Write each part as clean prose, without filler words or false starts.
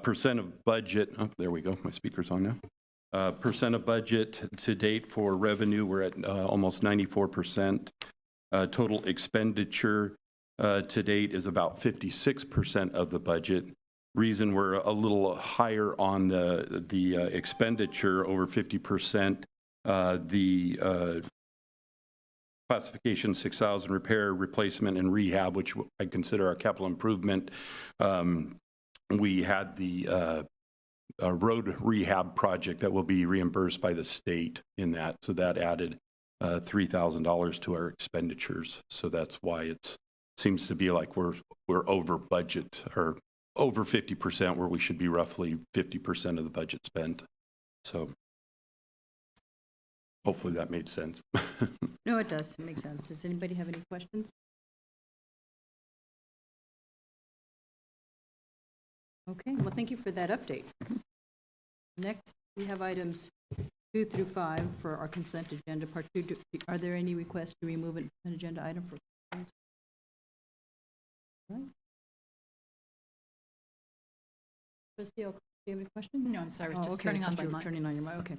Percent of budget, oh, there we go, my speaker's on now. Percent of budget to date for revenue, we're at almost 94%. Total expenditure to date is about 56% of the budget. Reason we're a little higher on the expenditure, over 50%, the classification 6,000 repair, replacement, and rehab, which I consider our capital improvement. We had the road rehab project that will be reimbursed by the state in that, so that added $3,000 to our expenditures. So that's why it seems to be like we're over budget, or over 50%, where we should be roughly 50% of the budget spent. So hopefully that made sense. No, it does. It makes sense. Does anybody have any questions? Okay, well, thank you for that update. Next, we have items 2 through 5 for our consent agenda. Part 2, are there any requests to remove an agenda item for consent? Right. Trustee O'Connor, do you have any questions? No, I'm sorry, just turning on my mic. Turning on your mic, okay.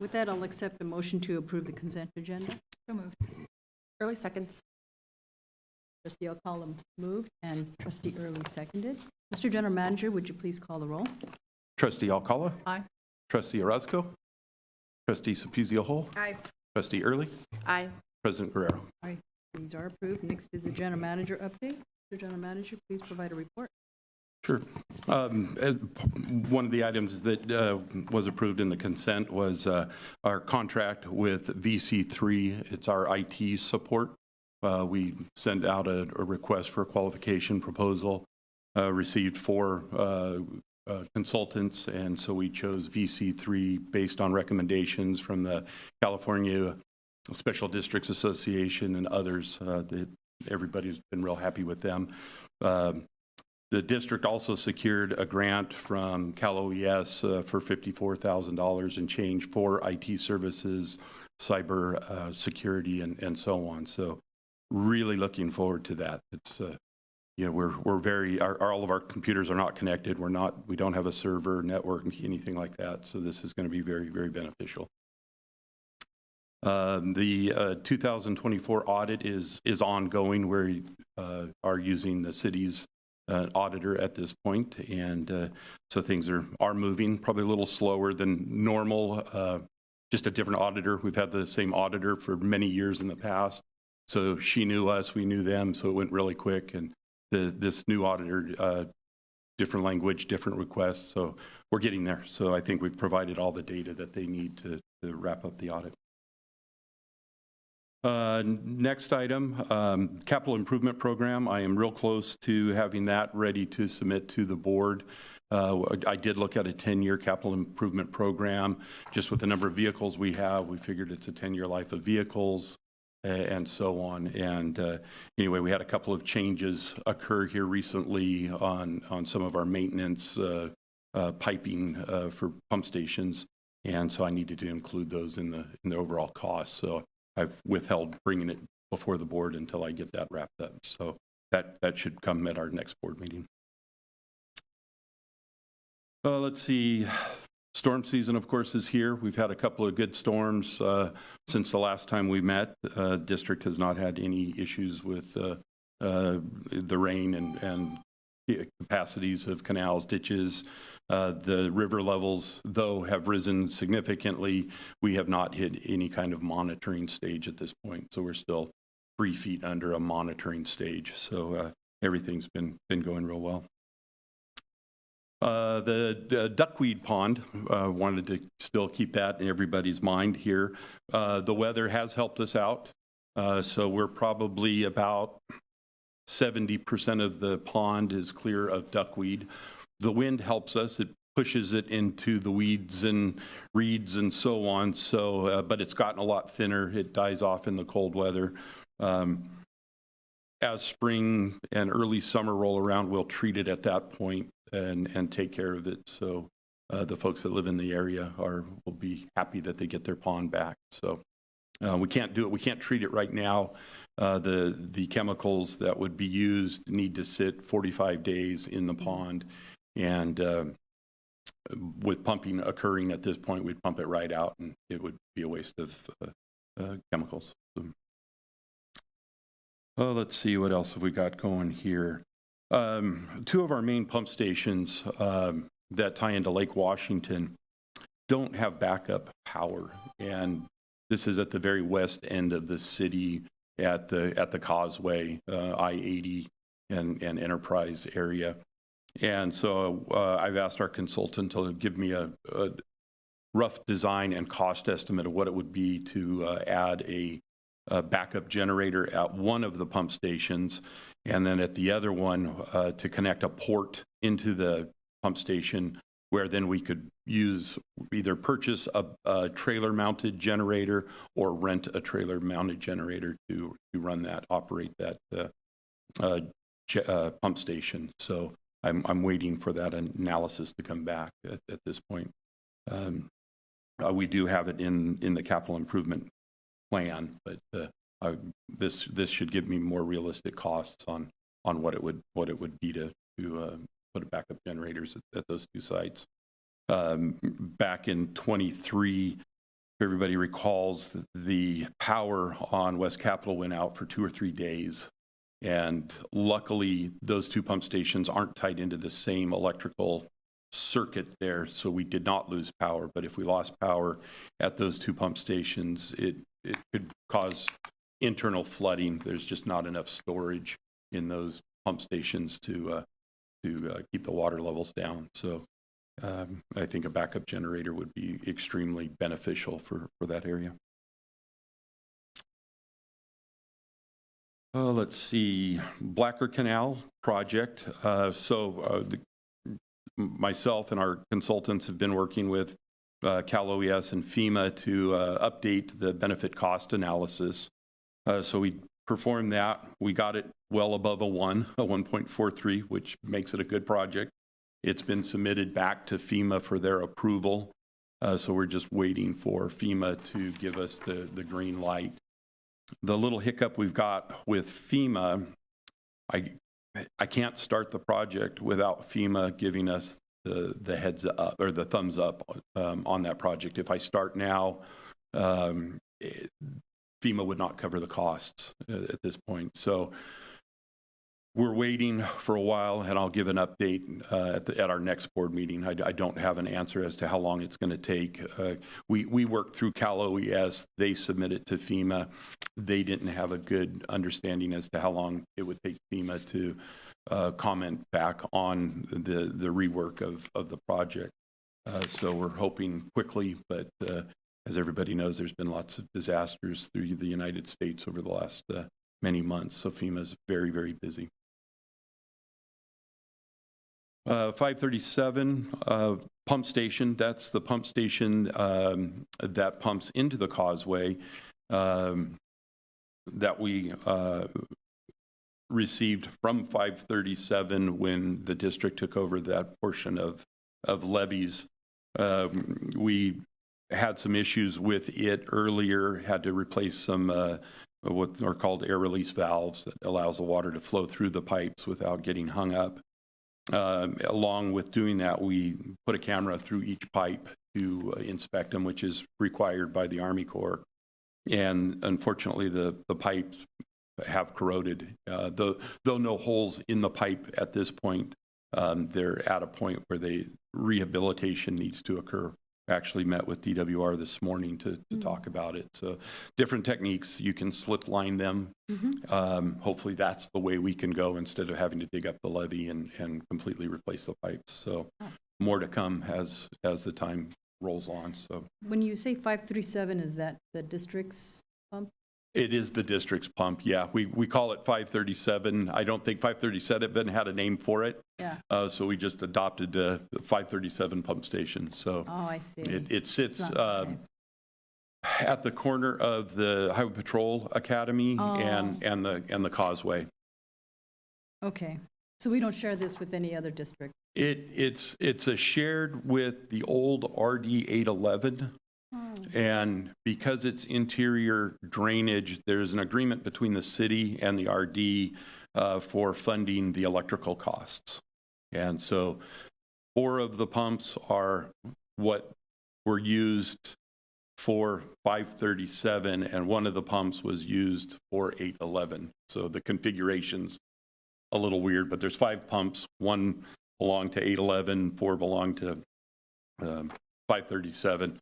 With that, I'll accept a motion to approve the consent agenda. So moved. Early seconds. Trustee O'Connor moved and Trustee Early seconded. Mr. General Manager, would you please call the roll? Trustee Alcala? Aye. Trustee Orozco? Trustee Sapuzio-Hole? Aye. Trustee Early? Aye. President Guerrero? Aye. These are approved. Next is the General Manager update. Mr. General Manager, please provide a report. Sure. One of the items that was approved in the consent was our contract with VC3. It's our IT support. We sent out a request for a qualification proposal, received 4 consultants, and so we chose VC3 based on recommendations from the California Special Districts Association and others. That everybody's been real happy with them. The district also secured a grant from Cal OES for $54,000 and change for IT services, cyber security, and so on. So really looking forward to that. It's we're very all of our computers are not connected. We don't have a server network, anything like that. So this is going to be very, very beneficial. The 2024 audit is ongoing. We are using the city's auditor at this point, and so things are moving, probably a little slower than normal. Just a different auditor. We've had the same auditor for many years in the past, so she knew us, we knew them, so it went really quick. And this new auditor, different language, different requests, so we're getting there. So I think we've provided all the data that they need to wrap up the audit. Next item, capital improvement program. I am real close to having that ready to submit to the board. I did look at a 10-year capital improvement program. Just with the number of vehicles we have, we figured it's a 10-year life of vehicles and so on. And anyway, we had a couple of changes occur here recently on some of our maintenance piping for pump stations, and so I needed to include those in the overall cost. So I've withheld bringing it before the board until I get that wrapped up. So that should come at our next board meeting. Let's see. Storm season, of course, is here. We've had a couple of good storms since the last time we met. District has not had any issues with the rain and capacities of canals, ditches. The river levels, though, have risen significantly. We have not hit any kind of monitoring stage at this point, so we're still 3 feet under a monitoring stage. So everything's been going real well. The duckweed pond, wanted to still keep that in everybody's mind here. The weather has helped us out, so we're probably about 70% of the pond is clear of duckweed. The wind helps us. It pushes it into the weeds and reeds and so on. So, but it's gotten a lot thinner. It dies off in the cold weather. As spring and early summer roll around, we'll treat it at that point and take care of it. So the folks that live in the area will be happy that they get their pond back. So we can't do it. We can't treat it right now. The chemicals that would be used need to sit 45 days in the pond. And with pumping occurring at this point, we'd pump it right out, and it would be a waste of chemicals. So, let's see, what else have we got going here? Two of our main pump stations that tie into Lake Washington don't have backup power, and this is at the very west end of the city at the Causeway, I-80 and Enterprise area. And so I've asked our consultant to give me a rough design and cost estimate of what it would be to add a backup generator at one of the pump stations, and then at the other one to connect a port into the pump station, where then we could either purchase a trailer-mounted generator or rent a trailer-mounted generator to operate that pump station. So I'm waiting for that analysis to come back at this point. We do have it in the capital improvement plan, but this should give me more realistic costs on what it would be to put a backup generators at those two sites. Back in 23, if everybody recalls, the power on West Capitol went out for 2 or 3 days. And luckily, those two pump stations aren't tied into the same electrical circuit there, so we did not lose power. But if we lost power at those two pump stations, it could cause internal flooding. There's just not enough storage in those pump stations to keep the water levels down. So I think a backup generator would be extremely beneficial for that area. Let's see, Blacker Canal project. Myself and our consultants have been working with Cal OES and FEMA to update the benefit cost analysis. So we performed that. We got it well above a 1.43, which makes it a good project. It's been submitted back to FEMA for their approval. So we're just waiting for FEMA to give us the green light. The little hiccup we've got with FEMA, I can't start the project without FEMA giving us the heads up or the thumbs up on that project. If I start now, FEMA would not cover the costs at this point. So we're waiting for a while, and I'll give an update at our next board meeting. I don't have an answer as to how long it's going to take. We worked through Cal OES. They submit it to FEMA. They didn't have a good understanding as to how long it would take FEMA to comment back on the rework of the project. So we're hoping quickly, but as everybody knows, there's been lots of disasters through the United States over the last many months. So FEMA is very, very busy. 537 pump station, that's the pump station that pumps into the Causeway that we received from 537 when the district took over that portion of levees. We had some issues with it earlier, had to replace some what are called air release valves that allows the water to flow through the pipes without getting hung up. Along with doing that, we put a camera through each pipe to inspect them, which is required by the Army Corps. And unfortunately, the pipes have corroded. Though no holes in the pipe at this point, they're at a point where rehabilitation needs to occur. I actually met with DWR this morning to talk about it. So different techniques, you can slip line them. Hopefully that's the way we can go instead of having to dig up the levee and completely replace the pipes. So more to come as the time rolls on. So when you say 537, is that the district's pump? It is the district's pump, yeah. We call it 537. I don't think 537 had a name for it. Yeah. So we just adopted the 537 pump station. So I see. It sits okay. at the corner of the Highway Patrol Academy and the Causeway. Okay. So we don't share this with any other district? It's a shared with the old RD 811. And because it's interior drainage, there's an agreement between the city and the RD for funding the electrical costs. And so 4 of the pumps are what were used for 537, and 1 of the pumps was used for 811. So the configuration's a little weird, but there's 5 pumps. 1 belonged to 811, 4 belonged to 537.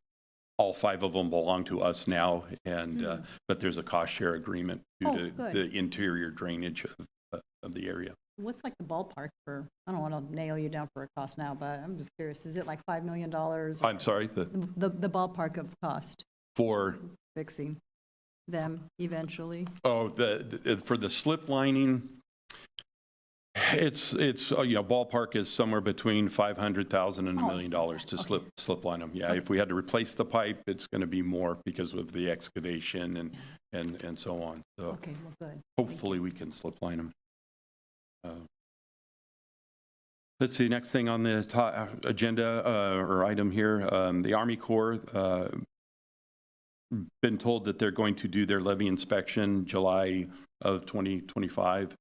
All 5 of them belong to us now, and but there's a cost share agreement due Oh, to good. the interior drainage of the area. What's like the ballpark for, I don't want to nail you down for a cost now, but I'm just curious, is it like $5 million? Or I'm sorry, the ballpark of cost for fixing them eventually? for the slip lining, it's ballpark is somewhere between $500,000 and $1 million to slip line them. Yeah, if we had to replace the pipe, it's going to be more because of the excavation and so on. So Okay, well, good. hopefully we can slip line them. Let's see, next thing on the agenda or item here, the Army Corps been told that they're going to do their levee inspection July of 2025.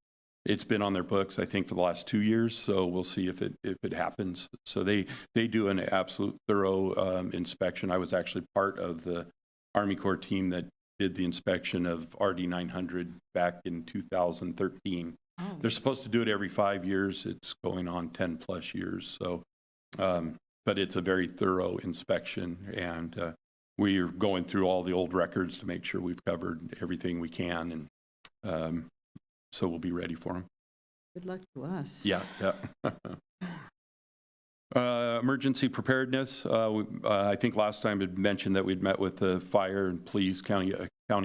It's been on their books, I think, for the last 2 years, so we'll see if it happens. So they do an absolute thorough inspection. I was actually part of the Army Corps team that did the inspection of RD 900 back in 2013. Oh, They're supposed to do it every 5 years. It's going on 10 plus years. So, but it's a very thorough inspection, and we are going through all the old records to make sure we've covered everything we can, and so we'll be ready for them. good luck to us. Yeah. Emergency preparedness. I think last time I mentioned that we'd met with the fire and police, county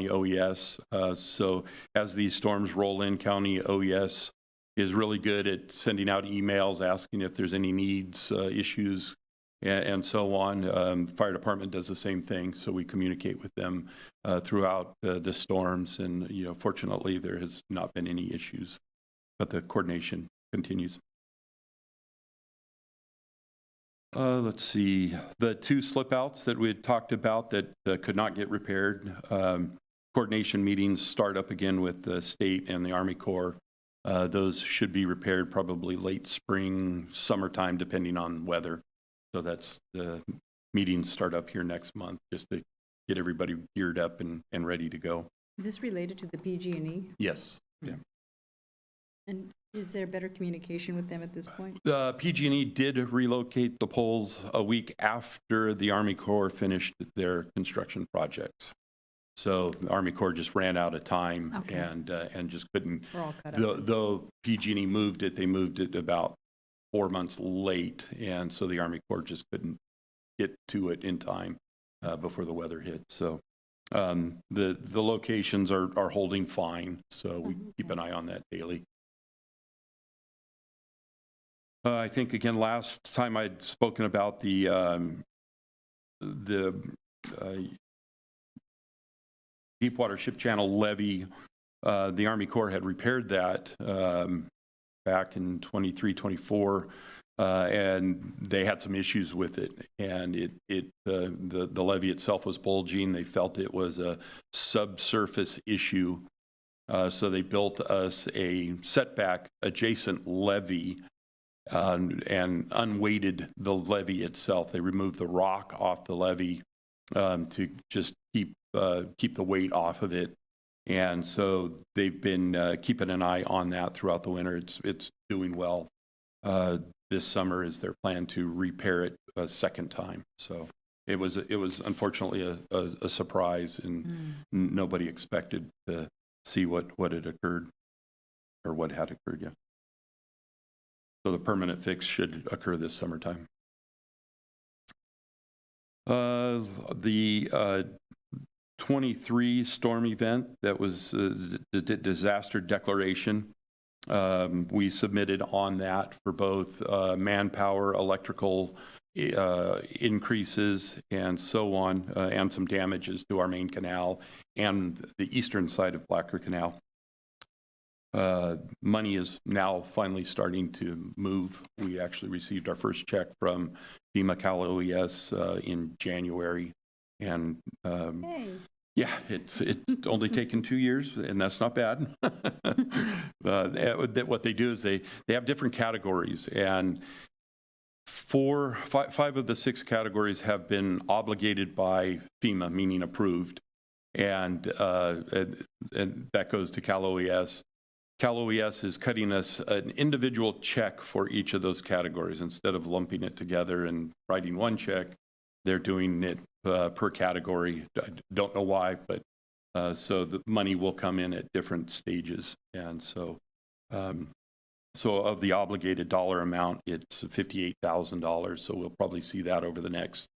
OES. So as these storms roll in, county OES is really good at sending out emails, asking if there's any needs, issues, and so on. Fire department does the same thing, so we communicate with them throughout the storms. And fortunately, there has not been any issues, but the coordination continues. Let's see, the 2 slip outs that we had talked about that could not get repaired. Coordination meetings start up again with the state and the Army Corps. Those should be repaired probably late spring, summertime, depending on weather. So that's the meetings start up here next month, just to get everybody geared up and ready to go. Is this related to the PG&E? Yes. Yeah. And is there better communication with them at this point? PG&E did relocate the poles a week after the Army Corps finished their construction projects. So the Army Corps just ran out of time. Okay. And just couldn't. We're all cut up. Though PG&E moved it, they moved it about 4 months late, and so the Army Corps just couldn't get to it in time before the weather hit. So the locations are holding fine, so we keep an eye on that daily. I think, again, last time I'd spoken about the Deepwater Ship Channel levee. The Army Corps had repaired that back in 23, 24, and they had some issues with it. And the levee itself was bulging. They felt it was a subsurface issue. So they built us a setback adjacent levee and unweighted the levee itself. They removed the rock off the levee to just keep the weight off of it. And so they've been keeping an eye on that throughout the winter. It's doing well. This summer is their plan to repair it a second time. So it was unfortunately a surprise, and nobody expected to see what had occurred or what had occurred yet. So the permanent fix should occur this summertime. The 23 storm event that was the disaster declaration. We submitted on that for both manpower, electrical increases, and so on, and some damages to our main canal and the eastern side of Black Creek Canal. Money is now finally starting to move. We actually received our first check from FEMA Cal OES in January, and Hey. yeah, it's only taken 2 years, and that's not bad. What they do is they have different categories, and Five of the 6 categories have been obligated by FEMA, meaning approved, and that goes to Cal OES. Cal OES is cutting us an individual check for each of those categories. Instead of lumping it together and writing one check, they're doing it per category. I don't know why, but so the money will come in at different stages. And so of the obligated dollar amount, it's $58,000. So we'll probably see that over the next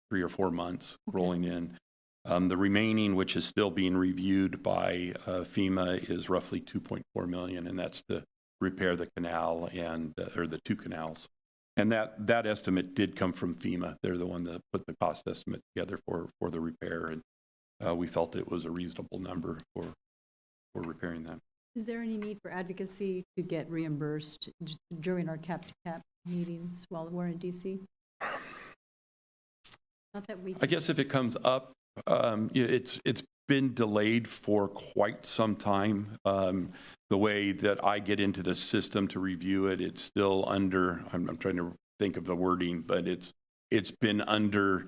3 or 4 months rolling in. The remaining, which is still being reviewed by FEMA, is roughly $2.4 million, and that's to repair the canal and or the 2 canals. And that estimate did come from FEMA. They're the one that put the cost estimate together for the repair, and we felt it was a reasonable number for repairing that. Is there any need for advocacy to get reimbursed during our cap-to-cap meetings while we're in DC? Not that we. I guess if it comes up, it's been delayed for quite some time. The way that I get into the system to review it, it's still under, I'm trying to think of the wording, but it's been under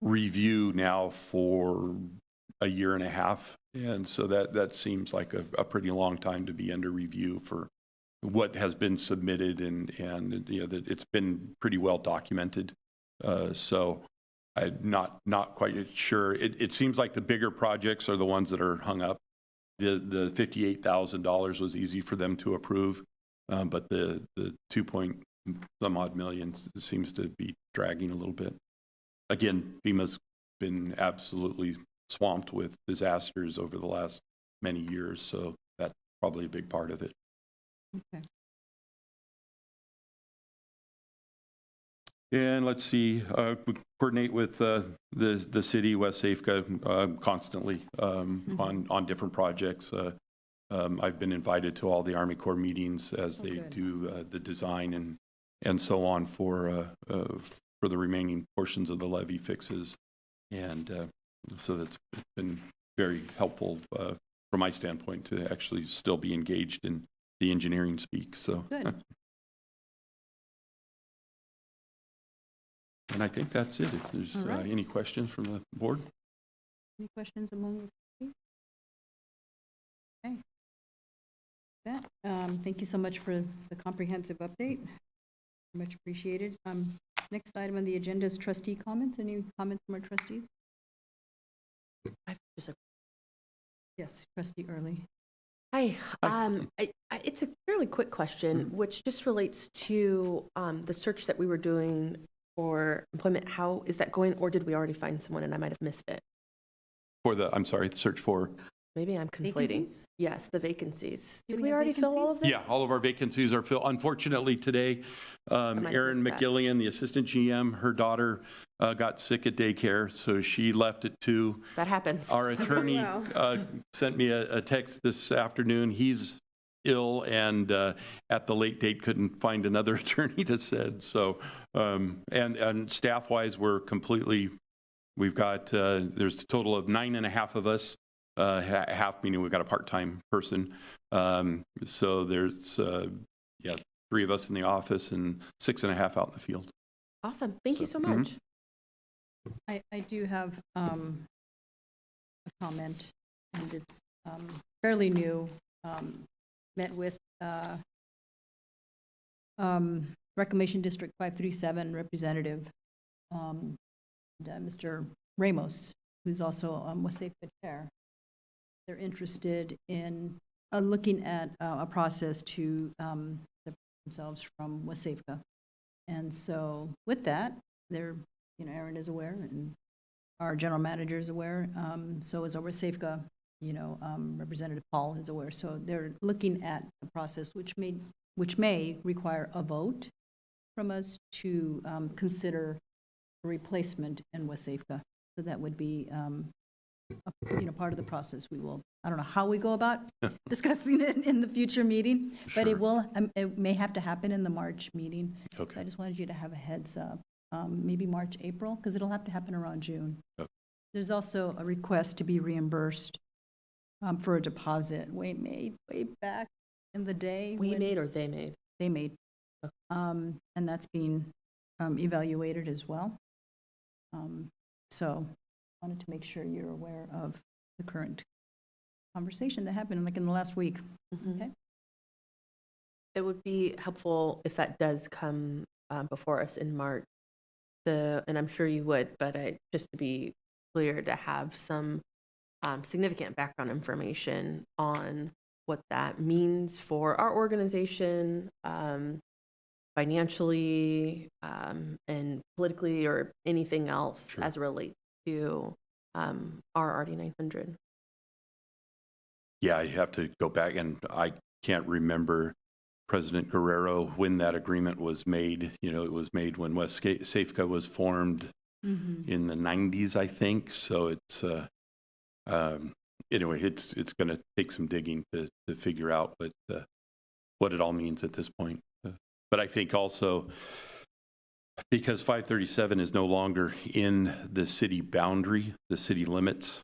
review now for a year and a half. And so that seems like a pretty long time to be under review for what has been submitted, and you know, that it's been pretty well documented. So I'm not quite sure. It seems like the bigger projects are the ones that are hung up. The $58,000 was easy for them to approve, but the 2-point-some-odd million seems to be dragging a little bit. Again, FEMA's been absolutely swamped with disasters over the last many years, so that's probably a big part of it. Okay. And let's see, we coordinate with the city, West Safeco, constantly on different projects. I've been invited to all the Army Corps meetings as they do the design and so on for the remaining portions of the levee fixes. And so that's been very helpful from my standpoint to actually still be engaged in the engineering speak. So. Good. And I think that's it. If there's any questions from the board? Any questions among the committee? Okay. Thank you so much for the comprehensive update. Much appreciated. Next item on the agenda is trustee comments. Any comments from our trustees? Yes, trustee Early. Hi. It's a fairly quick question, which just relates to the search that we were doing for employment. How is that going, or did we already find someone and I might have missed it? For the, I'm sorry, the search for? Maybe I'm conflating. Vacancies? Yes, the vacancies. Do Did we we have already fill all of them? Yeah, all of our vacancies are filled. Unfortunately, today, Erin missed that. McGillian, the assistant GM, her daughter got sick at daycare, so she left at 2. That happens. Our attorney sent me a text this afternoon. He's ill and at the late date couldn't find another attorney to send. So, and staff-wise, we've got, there's a total of 9.5 of us. Half meaning we've got a part-time person. So there's, 3 of us in the office and 6.5 out in the field. Awesome. Thank you so much. I do have a comment, and it's fairly new. Met with Reclamation District 537 representative, Mr. Ramos, who's also WASEFCA chair. They're interested in looking at a process to separate themselves from WASEFCA. And so with that, they're, Erin is aware and our general manager is aware. So is our WASEFCA, Representative Paul is aware. So they're looking at a process which may require a vote from us to consider a replacement in WASEFCA. So that would be part of the process. I don't know how we go about discussing it in the future meeting, but it may have to happen in the March meeting. Okay. So I just wanted you to have a heads up, maybe March, April, because it'll have to happen around June. Okay. There's also a request to be reimbursed for a deposit way back in the day. We made or they made? They made. And that's being evaluated as well. So wanted to make sure you're aware of the current conversation that happened like in the last week. Mhm. Okay. It would be helpful if that does come before us in March, and I'm sure you would, but just to be clear, to have some significant background information on what that means for our organization, financially, and politically, or anything else Sure. as it relates to our RD 900. Yeah, I have to go back, and I can't remember President Guerrero when that agreement was made. You know, it was made when West Safeco was formed in the 90s, I think. So it's anyway, it's going to take some digging to figure out what it all means at this point. But I think also because 537 is no longer in the city boundary, the city limits.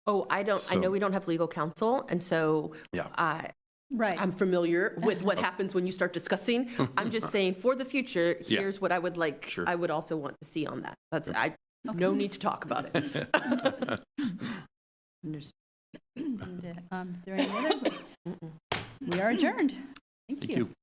Oh, I know So- we don't have legal counsel, and so Yeah. Right. I'm familiar with what happens when you start discussing. I'm just saying, for the future, Yeah. here's what I would like. Sure. I would also want to see on that. No need to talk about it. Understood. And, is there any other? We are adjourned. Thank Thank you. you.